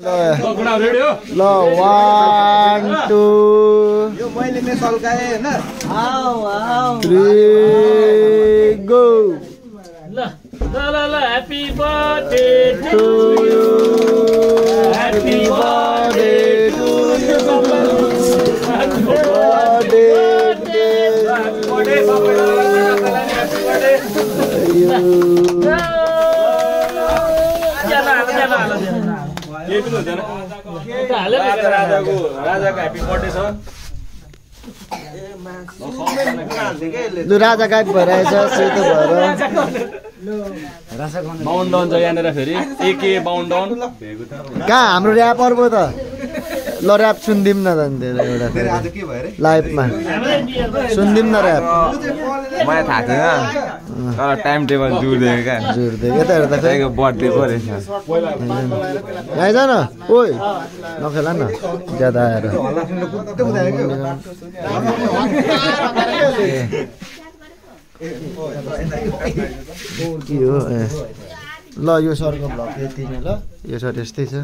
ल 1 2 यो मैले नै सल्काए हैन 3 गो ल happy birthday to you happy birthday to you birthday राजाको ह्यापी बर्थडे छ लु राजा गायब भइरहेछ सेतो भएर बाउन्ड डाउन छ यहाँनिर फेरि एके बाउन्ड डाउन कहाँ हाम्रो ऱ्याप अर्को त ल ऱ्याप सुनिदिउँ न त एउटा लाइभमा सुनिदिउँ न ऱ्याप मलाई थाहा छैन तर टाइम टेबल जुर्दै क्या जुर्दै यता हेर्दा तपाईँको बर्थडे पो रहेछ आइज न ओइ नखेला न ज्यादा आएर के हो ल यो सरको भ्लग यति नै ल यो सर यस्तै छ